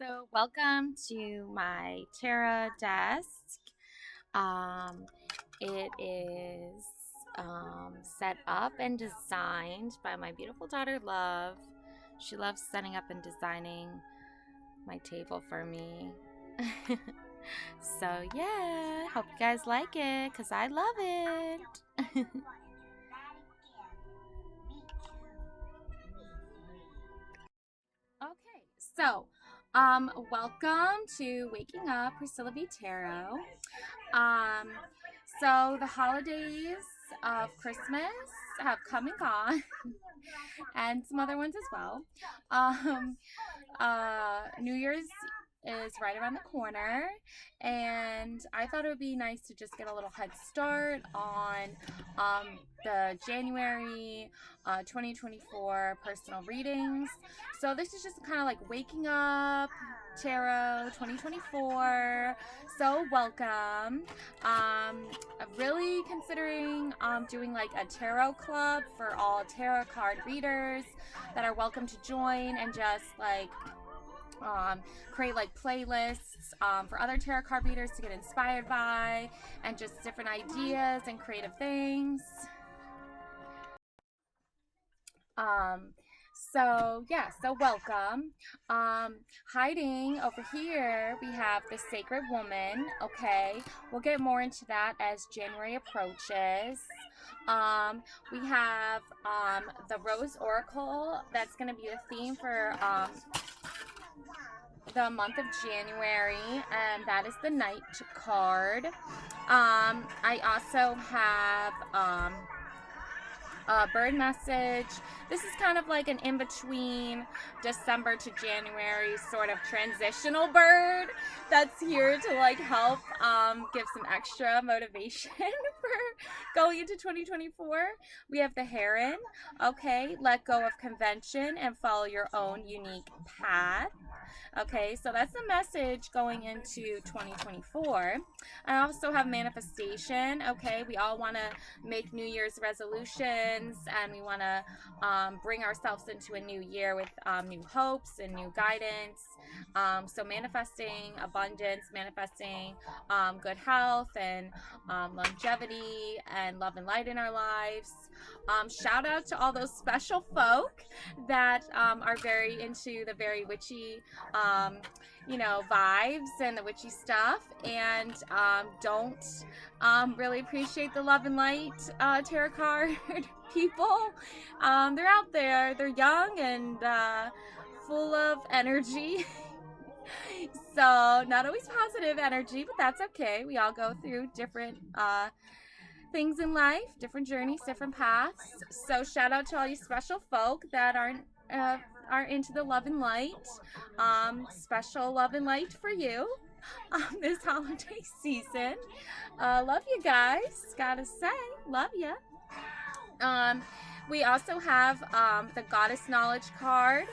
So, welcome to my Terra desk. Um, it is set up and designed by my beautiful daughter, Love. She loves setting up and designing my table for me. So, yeah, hope you guys like it because I love it. Okay, so welcome to Waking Up Priscilla V. Tarot. Um, so the holidays of Christmas have come and gone, and some other ones as well. Um, New Year's is right around the corner, and I thought it would be nice to just get a little head start on the January 2024 personal readings. So this is just kind of like waking up tarot 2024. So welcome. I'm really considering doing like a tarot club for all tarot card readers that are welcome to join and just like create like playlists for other tarot card readers to get inspired by and just different ideas and creative things. So welcome. Hiding over here, we have the Sacred Woman. Okay, we'll get more into that as January approaches. We have the Rose Oracle. That's going to be the theme for the month of January, and that is the Knight card. I also have bird message. This is kind of like an in-between December to January sort of transitional bird that's here to like help give some extra motivation for going into 2024. We have the heron. Okay, let go of convention and follow your own unique path. Okay, so that's the message going into 2024. I also have manifestation. Okay, we all want to make New Year's resolutions and we want to bring ourselves into a new year with new hopes and new guidance. So manifesting abundance, manifesting good health and longevity and love and light in our lives. Shout out to all those special folk that are very into the very witchy vibes and the witchy stuff, and don't really appreciate the love and light tarot card people. They're out there, they're young and full of energy. So not always positive energy, but that's okay. We all go through different things in life, different journeys, different paths. So shout out to all you special folk that are into the love and light. Special love and light for you this holiday season. Love you guys. Gotta say, love you. We also have the Goddess Knowledge card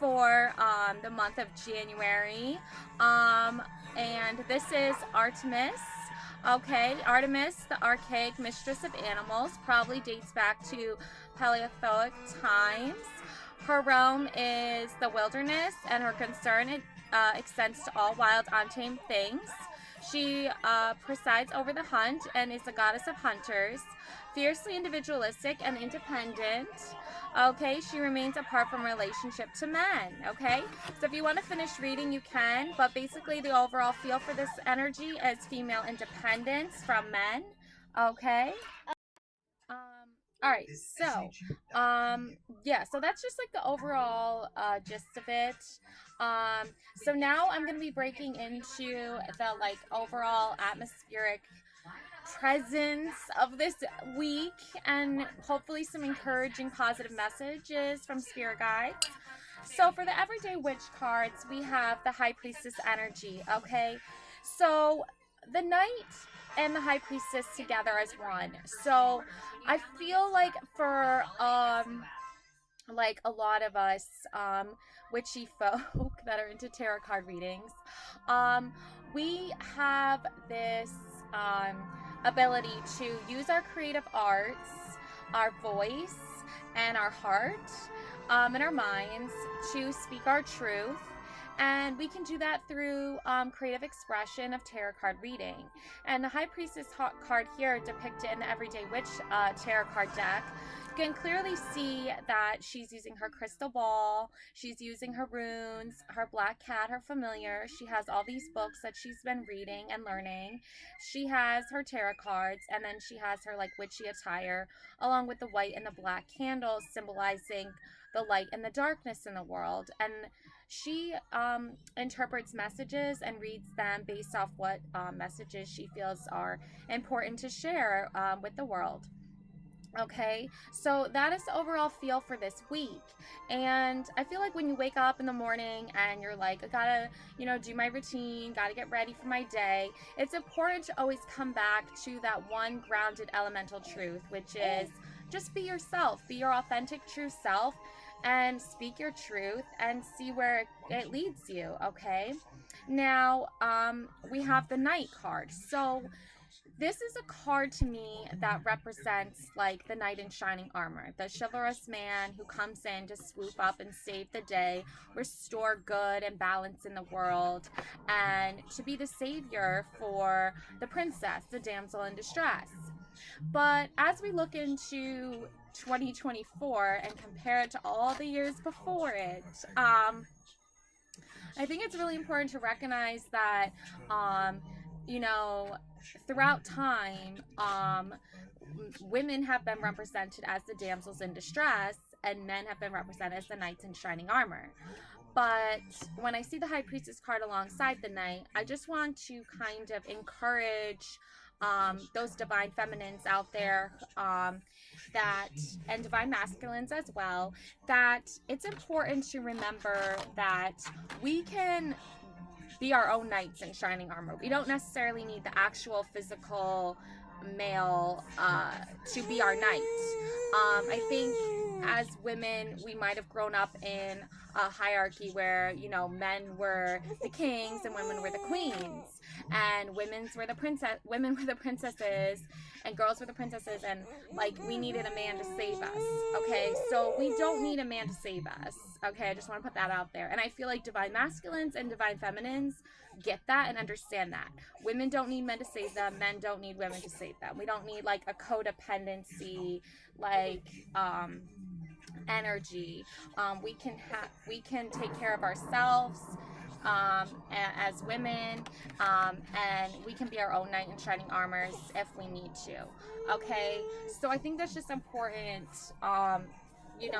for the month of January. And this is Artemis. Okay, Artemis, the archaic mistress of animals, probably dates back to Paleolithic times. Her realm is the wilderness, and her concern extends to all wild, untamed things. She presides over the hunt and is the goddess of hunters, fiercely individualistic and independent. Okay, she remains apart from relationship to men. Okay, so if you want to finish reading, you can, but basically the overall feel for this energy is female independence from men. Okay. All right, so yeah, so that's just like the overall gist of it. So now I'm going to be breaking into the like overall atmospheric presence of this week and hopefully some encouraging positive messages from spirit guides. So for the everyday witch cards, we have the High Priestess energy. Okay, so the Knight and the High Priestess together as one. So I feel like for like a lot of us witchy folk that are into tarot card readings, we have this ability to use our creative arts, our voice, and our heart and our minds to speak our truth And we can do that through creative expression of tarot card reading. And the High Priestess card here, depicted in the Everyday Witch tarot card deck, you can clearly see that she's using her crystal ball, she's using her runes, her black cat, her familiar. She has all these books that she's been reading and learning. She has her tarot cards, and then she has her like witchy attire, along with the white and the black candles symbolizing the light and the darkness in the world. And she interprets messages and reads them based off what messages she feels are important to share with the world. Okay, so that is the overall feel for this week. And I feel like when you wake up in the morning and you're like, I gotta, do my routine, gotta get ready for my day, it's important to always come back to that one grounded elemental truth, which is just be yourself, be your authentic true self, and speak your truth and see where it leads you. Okay, now we have the Knight card. So this is a card to me that represents like the knight in shining armor, the chivalrous man who comes in to swoop up and save the day, restore good and balance in the world, and to be the savior for the princess, the damsel in distress. But as we look into 2024 and compare it to all the years before it, I think it's really important to recognize that throughout time, women have been represented as the damsels in distress, and men have been represented as the knights in shining armor. But when I see the High Priestess card alongside the Knight, I just want to kind of encourage those divine feminines out there, and divine masculines as well, that it's important to remember that we can be our own knights in shining armor. We don't necessarily need the actual physical male to be our knight. I think as women, we might have grown up in a hierarchy where, men were the kings and women were the queens, and women were the princesses, and girls were the princesses, and like we needed a man to save us. Okay, so we don't need a man to save us. Okay, I just want to put that out there. And I feel like divine masculines and divine feminines get that and understand that. Women don't need men to save them. Men don't need women to save them. We don't need like a codependency, like energy. We can take care of ourselves as women, and we can be our own knight in shining armors if we need to. Okay, so I think that's just important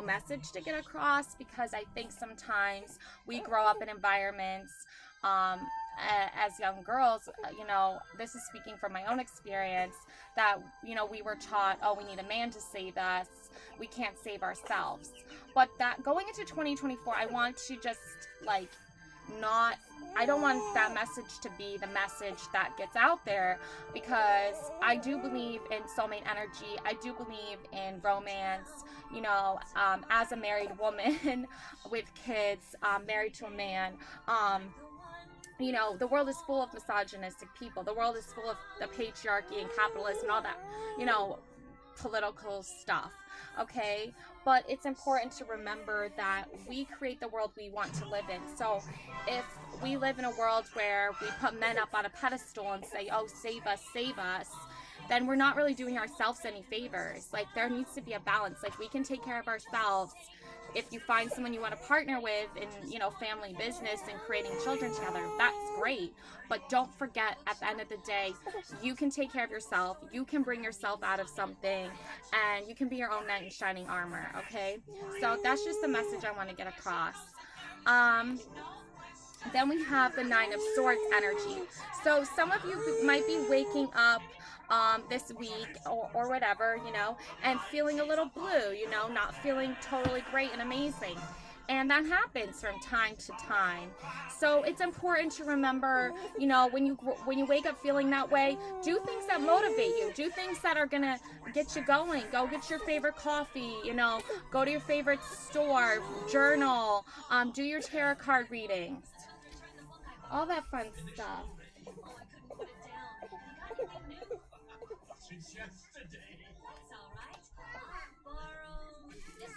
message to get across, because I think sometimes we grow up in environments as young girls, this is speaking from my own experience, that we were taught, oh, we need a man to save us, we can't save ourselves. But that going into 2024, I want to just I don't want that message to be the message that gets out there, because I do believe in soulmate energy. I do believe in romance, as a married woman with kids, married to a man. The world is full of misogynistic people. The world is full of the patriarchy and capitalism and all that, political stuff. Okay, but it's important to remember that we create the world we want to live in. So if we live in a world where we put men up on a pedestal and say, oh, save us, then we're not really doing ourselves any favors. Like, there needs to be a balance. Like, we can take care of ourselves. If you find someone you want to partner with in, family business and creating children together, that's great. But don't forget, at the end of the day, you can take care of yourself. You can bring yourself out of something, and you can be your own knight in shining armor, okay? So that's just the message I want to get across. Then we have the Nine of Swords energy. So some of you might be waking up this week or whatever, and feeling a little blue, not feeling totally great and amazing. And that happens from time to time. So it's important to remember, when you wake up feeling that way, do things that motivate you. Do things that are gonna get you going. Go get your favorite coffee, go to your favorite store, journal, do your tarot card readings. All that fun stuff. Since yesterday. That's all right. Borrow this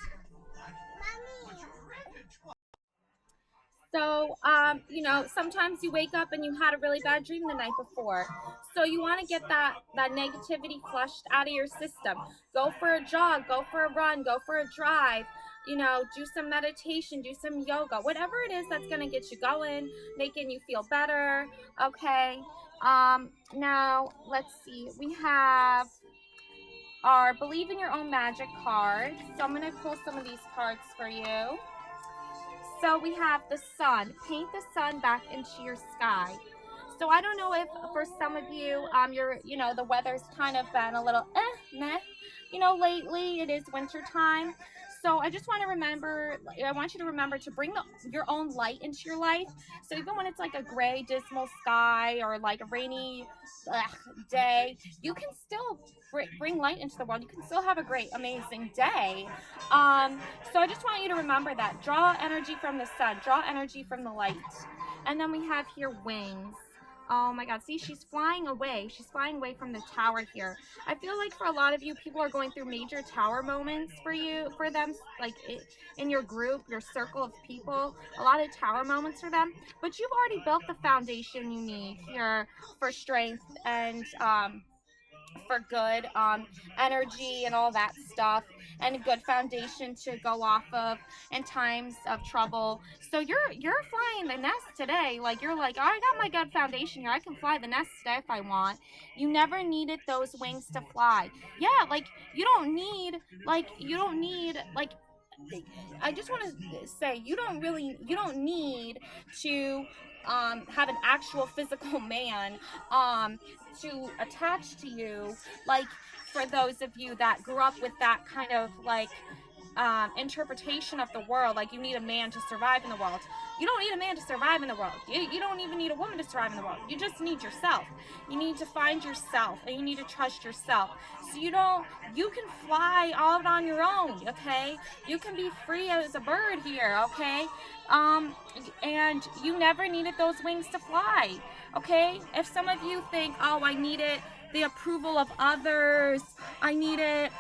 one. Mommy. So, sometimes you wake up and you had a really bad dream the night before. So you want to get that negativity flushed out of your system. Go for a jog, go for a run, go for a drive. Do some meditation, do some yoga, whatever it is that's going to get you going, making you feel better. Okay. Now let's see. We have our Believe in Your Own Magic card. So I'm going to pull some of these cards for you. So we have the sun. Paint the sun back into your sky. So I don't know if for some of you, the weather's kind of been a little meh. Lately it is winter time. So I just want you to remember to bring your own light into your life. So even when it's like a gray, dismal sky or like a rainy day, you can still bring light into the world. You can still have a great, amazing day. So I just want you to remember that. Draw energy from the sun. Draw energy from the light. And then we have here wings. Oh my God, see, she's flying away. She's flying away from the tower here. I feel like for a lot of you, people are going through major tower moments for them, like in your group, your circle of people, a lot of tower moments for them. But you've already built the foundation you need here for strength and for good energy and all that stuff, and a good foundation to go off of in times of trouble. So you're flying the nest today. Like you're like, oh, I got my good foundation here. I can fly the nest today if I want. You never needed those wings to fly. Yeah, like you don't need I just want to say you don't need to have an actual physical man to attach to you, like for those of you that grew up with that kind of like interpretation of the world, like you need a man to survive in the world. You don't need a man to survive in the world. You don't even need a woman to survive in the world. You just need yourself. You need to find yourself, and you need to trust yourself. So you can fly all on your own, okay? You can be free as a bird here, okay? And you never needed those wings to fly, okay? If some of you think, oh, I needed the approval of others, I needed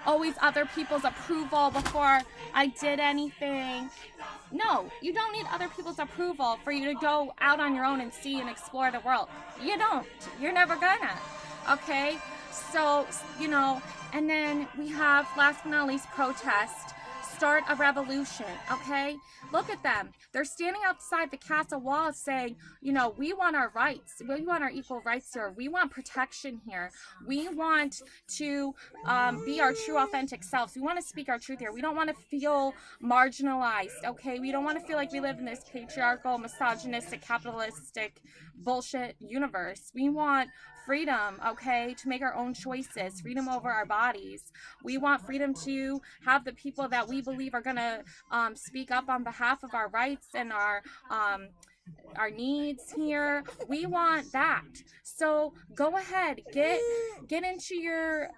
always other people's approval before I did anything. No, you don't need other people's approval for you to go out on your own and see and explore the world. You don't. You're never gonna. Okay? So, and then we have, last but not least, protest. Start a revolution, okay? Look at them. They're standing outside the castle wall saying, we want our rights. We want our equal rights here. We want protection here. We want to be our true, authentic selves. We want to speak our truth here. We don't want to feel marginalized, okay? We don't want to feel like we live in this patriarchal, misogynistic, capitalistic bullshit universe. We want freedom, okay, to make our own choices, freedom over our bodies. We want freedom to have the people that we believe are going to speak up on behalf of our rights and our needs here. We want that. So go ahead, get into your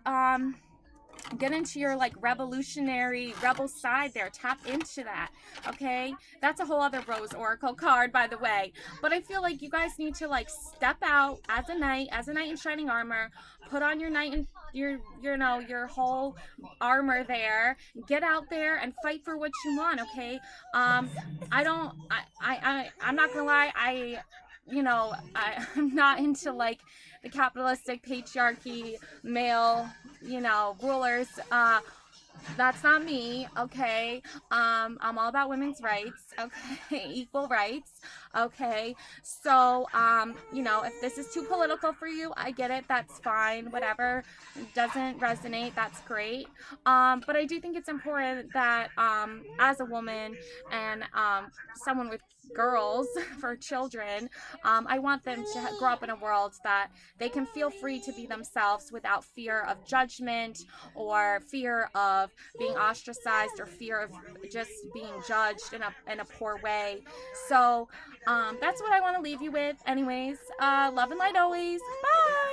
like revolutionary rebel side there. Tap into that, okay? That's a whole other Rose Oracle card, by the way. But I feel like you guys need to like step out as a knight in shining armor, put on your knight and your whole armor there, get out there and fight for what you want, okay? I'm not gonna lie, I'm not into like the capitalistic patriarchy male rulers. That's not me, okay? I'm all about women's rights, okay? Equal rights, okay? So, if this is too political for you, I get it, that's fine, whatever doesn't resonate, that's great. But I do think it's important that, as a woman and someone with girls, for children, I want them to grow up in a world that they can feel free to be themselves without fear of judgment or fear of being ostracized or fear of just being judged in a poor way. So that's what I want to leave you with. Anyways, love and light always. Bye.